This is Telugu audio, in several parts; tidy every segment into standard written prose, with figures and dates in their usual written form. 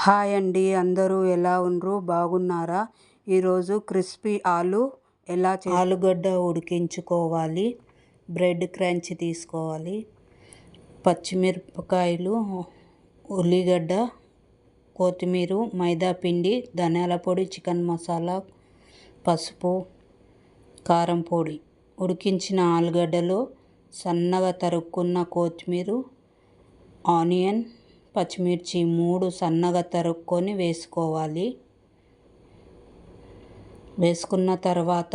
హాయ్ అండి, అందరూ ఎలా ఉండ్రు? బాగున్నారా? ఈరోజు క్రిస్పీ ఆలుగడ్డ ఉడికించుకోవాలి. బ్రెడ్ క్రంచ్ తీసుకోవాలి. పచ్చిమిరపకాయలు, ఉల్లిగడ్డ, కొత్తిమీర, మైదా పిండి, ధనియాల పొడి, చికెన్ మసాలా, పసుపు, కారం పొడి. ఉడికించిన ఆలుగడ్డలో సన్నగా తరుక్కున్న కొత్తిమీర, ఆనియన్, పచ్చిమిర్చి 3 సన్నగా తరుక్కొని వేసుకోవాలి. వేసుకున్న తర్వాత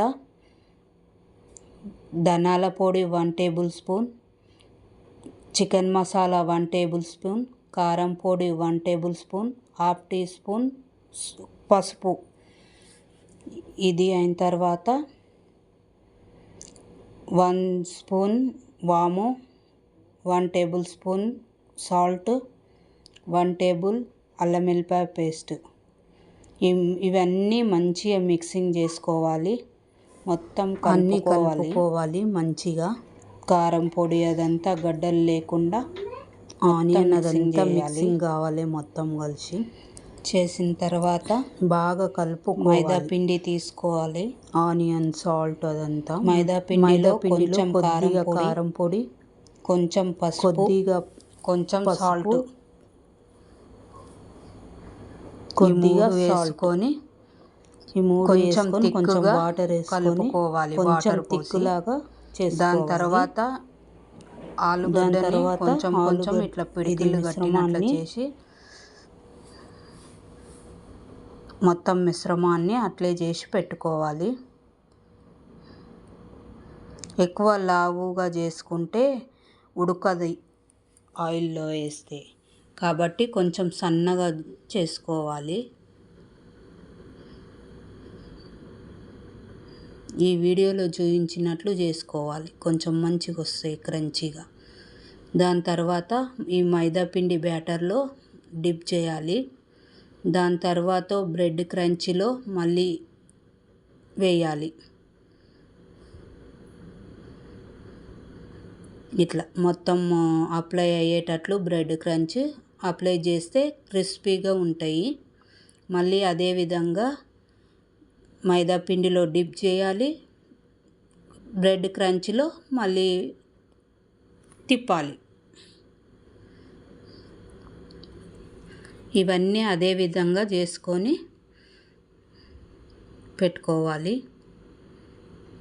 ధనియాల పొడి 1 tablespoon, chicken masala 1 tablespoon, కారం పొడి 1 tablespoon, half teaspoon పసుపు. ఇది అయిన తర్వాత 1 స్పూన్ వాము, 1 టేబుల్ స్పూన్ సాల్ట్, 1 టేబుల్ అల్లం వెల్లిపాయ పేస్ట్. ఇవన్నీ మంచిగా మిక్సింగ్ చేసుకోవాలి. మొత్తం కలుపుకోవాలి మంచిగా. కారం పొడి అదంతా గడ్డలు లేకుండా ఆనియన్ అదంతా మిక్సింగ్ కావాలి మొత్తం కలిసి. చేసిన తర్వాత బాగా కలుపుకోవాలి. మైదా పిండి తీసుకోవాలి. ఆనియన్, సాల్ట్ అదంతా మైదా పిండిలో కొంచెం కారం పొడి, కొంచెం పసుపు, కొంచెం సాల్ట్, కొద్దిగా వేసుకొని కొంచెం వాటర్ కలుపుకోవాలి. కొంచెం తిక్కులాగా చేసి దాని తర్వాత ఆలుగడ్డని కొంచెం ఇట్లా పిడికిళ్ళు కట్టినట్లు చేసి మొత్తం మిశ్రమాన్ని అట్లే చేసి పెట్టుకోవాలి. ఎక్కువ లావుగా చేసుకుంటే ఉడకది ఆయిల్లో వేస్తే, కాబట్టి కొంచెం సన్నగా చేసుకోవాలి. ఈ వీడియోలో చూపించినట్లు చేసుకోవాలి. కొంచెం మంచిగా వస్తాయి క్రంచీగా. దాని తర్వాత ఈ మైదా పిండి బ్యాటర్లో డిప్ చేయాలి. దాని తర్వాత బ్రెడ్ క్రంచీలో మళ్ళీ వేయాలి. ఇట్లా మొత్తం అప్లై అయ్యేటట్లు బ్రెడ్ క్రంచ్ అప్లై చేస్తే క్రిస్పీగా ఉంటాయి. మళ్ళీ అదేవిధంగా మైదా పిండిలో డిప్ చేయాలి. బ్రెడ్ క్రంచ్లో మళ్ళీ తిప్పాలి. ఇవన్నీ అదే విధంగా చేసుకొని పెట్టుకోవాలి.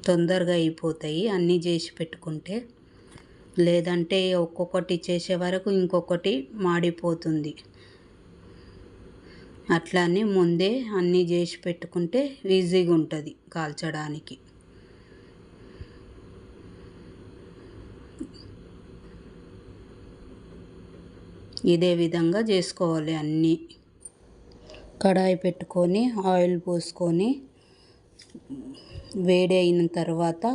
తొందరగా అయిపోతాయి అన్నీ చేసి పెట్టుకుంటే. లేదంటే ఒక్కొక్కటి చేసే వరకు ఇంకొకటి మాడిపోతుంది. అట్లానే ముందే అన్నీ చేసి పెట్టుకుంటే ఈజీగా ఉంటుంది కాల్చడానికి. ఇదే విధంగా చేసుకోవాలి అన్నీ. కడాయి పెట్టుకొని ఆయిల్ పోసుకొని వేడి అయిన తర్వాత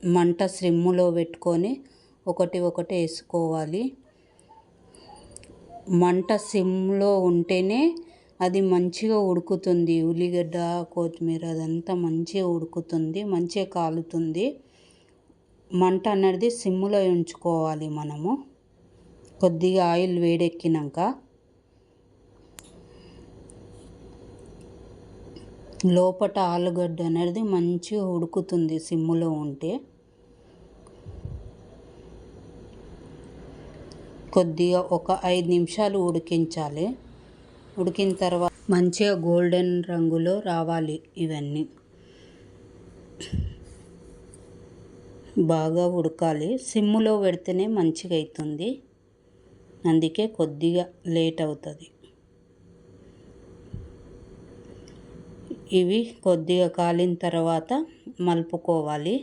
మంట సిమ్లో పెట్టుకొని ఒకటి వేసుకోవాలి. మంట సిమ్లో ఉంటేనే అది మంచిగా ఉడుకుతుంది. ఉల్లిగడ్డ, కొత్తిమీర అదంతా మంచిగా ఉడుకుతుంది, మంచిగా కాలుతుంది. మంట అనేది సిమ్లో ఉంచుకోవాలి మనము. కొద్దిగా ఆయిల్ వేడెక్కినాక లోపట ఆలుగడ్డ అనేది మంచిగా ఉడుకుతుంది సిమ్లో ఉంటే. కొద్దిగా ఒక 5 నిమిషాలు ఉడికించాలి. ఉడికిన తర్వాత మంచిగా గోల్డెన్ రంగులో రావాలి. ఇవన్నీ బాగా ఉడకాలి. సిమ్లో పెడితేనే మంచిగా అవుతుంది. అందుకే కొద్దిగా లేట్ అవుతుంది. ఇవి కొద్దిగా కాలిన తర్వాత మలుపుకోవాలి.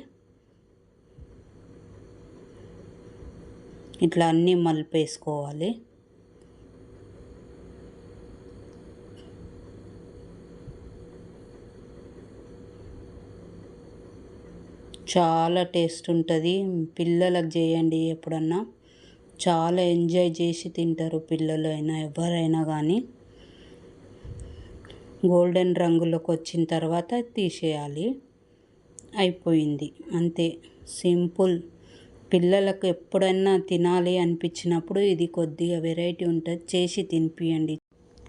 ఇట్లా అన్నీ మలిపేసుకోవాలి. చాలా టేస్ట్ ఉంటుంది. పిల్లలకు చేయండి ఎప్పుడన్నా. చాలా ఎంజాయ్ చేసి తింటారు పిల్లలు అయినా ఎవరైనా కానీ. గోల్డెన్ రంగులోకి వచ్చిన తర్వాత తీసేయాలి. అయిపోయింది అంతే, సింపుల్. పిల్లలకు ఎప్పుడైనా తినాలి అనిపించినప్పుడు ఇది కొద్దిగా వెరైటీ ఉంటుంది, చేసి తినిపియండి.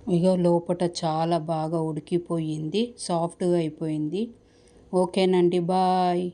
ఇక లోపట చాలా బాగా ఉడికిపోయింది, సాఫ్ట్గా అయిపోయింది. ఓకేనండి, బాయ్.